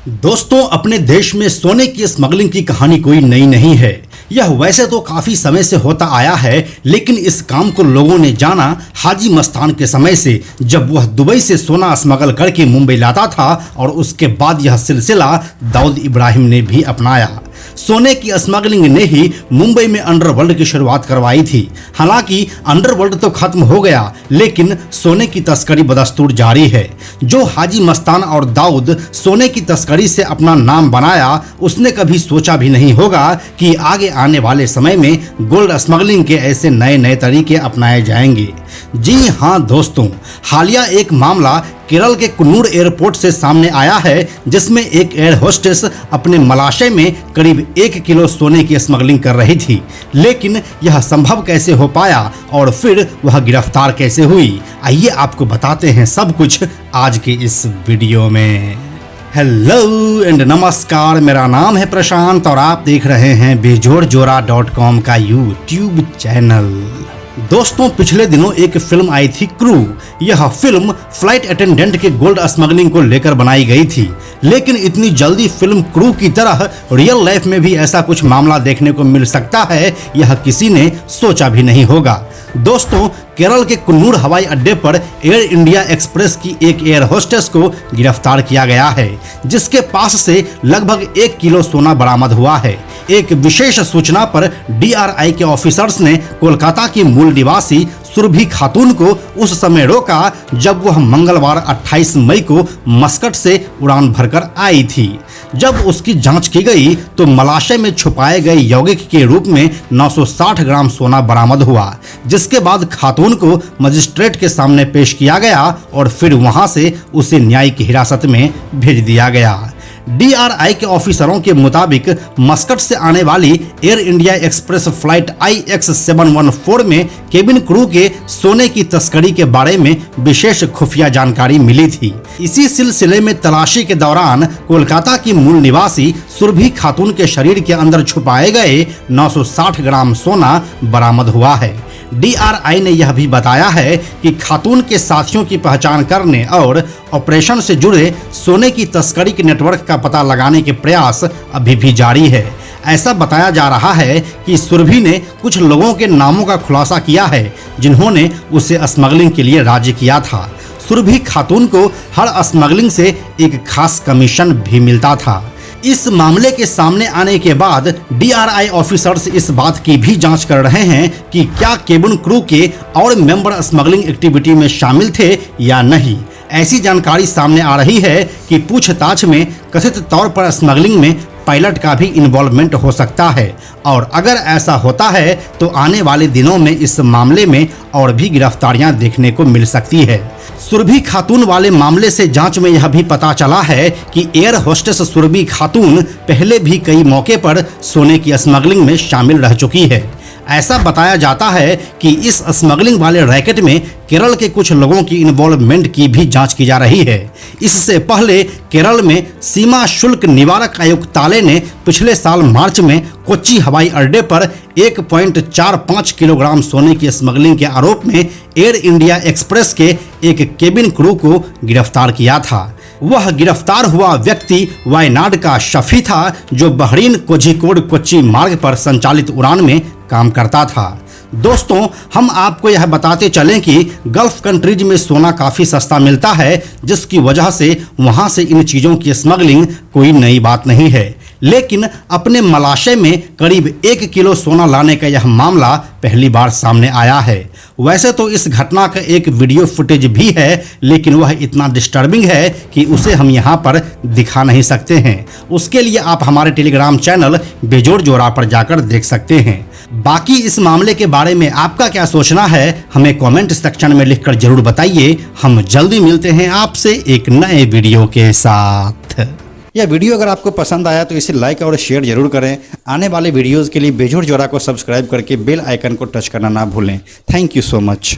दोस्तों, अपने देश में सोने की स्मगलिंग की कहानी कोई नई नहीं है। यह वैसे तो काफी समय से होता आया है, लेकिन इस काम को लोगों ने जाना हाजी मस्तान के समय से, जब वह दुबई से सोना स्मगल करके मुंबई लाता था, और उसके बाद यह सिलसिला दाऊद इब्राहिम ने भी अपनाया। सोने की स्मगलिंग ने ही मुंबई में अंडरवर्ल्ड की शुरुआत करवाई थी। हालांकि अंडरवर्ल्ड तो खत्म हो गया, लेकिन सोने की तस्करी बदस्तूर जारी है। जो हाजी मस्तान और दाऊद सोने की तस्करी से अपना नाम बनाया, उसने कभी सोचा भी नहीं होगा कि आगे आने वाले समय में गोल्ड स्मगलिंग के ऐसे नए नए तरीके अपनाए जाएंगे। जी हाँ दोस्तों, हालिया एक मामला केरल के कन्नूर एयरपोर्ट से सामने आया है, जिसमें एक एयर होस्टेस अपने मलाशय में करीब 1 किलो सोने की स्मगलिंग कर रही थी। लेकिन यह संभव कैसे हो पाया और फिर वह गिरफ्तार कैसे हुई, आइए आपको बताते हैं सब कुछ आज के इस वीडियो में। हेलो एंड नमस्कार, मेरा नाम है प्रशांत और आप देख रहे हैं बेजोड़जोरा.com का यूट्यूब चैनल। दोस्तों, पिछले दिनों एक फिल्म आई थी क्रू। यह फिल्म फ्लाइट अटेंडेंट के गोल्ड स्मगलिंग को लेकर बनाई गई थी, लेकिन इतनी जल्दी फिल्म क्रू की तरह रियल लाइफ में भी ऐसा कुछ मामला देखने को मिल सकता है, यह किसी ने सोचा भी नहीं होगा। दोस्तों, केरल के कन्नूर हवाई अड्डे पर एयर इंडिया एक्सप्रेस की एक एयर होस्टेस को गिरफ्तार किया गया है, जिसके पास से लगभग 1 किलो सोना बरामद हुआ है। एक विशेष सूचना पर DRI के ऑफिसर्स ने कोलकाता की मूल निवासी सुरभि खातून को उस समय रोका जब वह मंगलवार 28 मई को मस्कट से उड़ान भरकर आई थी। जब उसकी जांच की गई तो मलाशय में छुपाए गए यौगिक के रूप में 960 ग्राम सोना बरामद हुआ, जिसके बाद खातून को मजिस्ट्रेट के सामने पेश किया गया और फिर वहां से उसे न्यायिक हिरासत में भेज दिया गया। DRI के ऑफिसरों के मुताबिक मस्कट से आने वाली air India express flight IX714 में केबिन क्रू के सोने की तस्करी के बारे में विशेष खुफिया जानकारी मिली थी। इसी सिलसिले में तलाशी के दौरान कोलकाता की मूल निवासी सुरभि खातून के शरीर के अंदर छुपाए गए 960 ग्राम सोना बरामद हुआ है। DRI ने यह भी बताया है कि खातून के साथियों की पहचान करने और ऑपरेशन से जुड़े सोने की तस्करी के नेटवर्क का पता लगाने के प्रयास अभी भी जारी है। ऐसा बताया जा रहा है कि सुरभि ने कुछ लोगों के नामों का खुलासा किया है, जिन्होंने उसे स्मगलिंग के लिए राजी किया था। सुरभि खातून को हर स्मगलिंग से एक खास कमीशन भी मिलता था। इस मामले के सामने आने के बाद DRI ऑफिसर्स इस बात की भी जांच कर रहे हैं कि क्या केबिन क्रू के और मेंबर स्मगलिंग एक्टिविटी में शामिल थे या नहीं। ऐसी जानकारी सामने आ रही है कि पूछताछ में कथित तौर पर स्मगलिंग में पायलट का भी इन्वॉल्वमेंट हो सकता है, और अगर ऐसा होता है तो आने वाले दिनों में इस मामले में और भी गिरफ्तारियां देखने को मिल सकती है। सुरभि खातून वाले मामले से जांच में यह भी पता चला है कि एयर होस्टेस सुरभि खातून पहले भी कई मौके पर सोने की स्मगलिंग में शामिल रह चुकी है। ऐसा बताया जाता है कि इस स्मगलिंग वाले रैकेट में केरल के कुछ लोगों की इन्वॉल्वमेंट की भी जांच की जा रही है। इससे पहले केरल में सीमा शुल्क निवारक आयुक्तालय ने पिछले साल मार्च में कोच्चि हवाई अड्डे पर 1.45 किलोग्राम सोने की स्मगलिंग के आरोप में एयर इंडिया एक्सप्रेस के एक केबिन क्रू को गिरफ्तार किया था। वह गिरफ्तार हुआ व्यक्ति वायनाड का शफी था, जो बहरीन कोझिकोड कोच्चि मार्ग पर संचालित उड़ान में काम करता था। दोस्तों, हम आपको यह बताते चलें कि गल्फ कंट्रीज में सोना काफ़ी सस्ता मिलता है, जिसकी वजह से वहां से इन चीज़ों की स्मगलिंग कोई नई बात नहीं है। लेकिन अपने मलाशय में करीब 1 किलो सोना लाने का यह मामला पहली बार सामने आया है। वैसे तो इस घटना का एक वीडियो फुटेज भी है, लेकिन वह इतना डिस्टर्बिंग है कि उसे हम यहाँ पर दिखा नहीं सकते हैं। उसके लिए आप हमारे टेलीग्राम चैनल बेजोड़ जोरा पर जाकर देख सकते हैं। बाकी इस मामले के बारे में आपका क्या सोचना है, हमें कमेंट सेक्शन में लिखकर जरूर बताइए। हम जल्दी मिलते हैं आपसे एक नए वीडियो के साथ। यह वीडियो अगर आपको पसंद आया तो इसे लाइक और शेयर जरूर करें। आने वाले वीडियोस के लिए बेजोड़ जोरा को सब्सक्राइब करके बेल आइकन को टच करना ना भूलें। Thank you so much.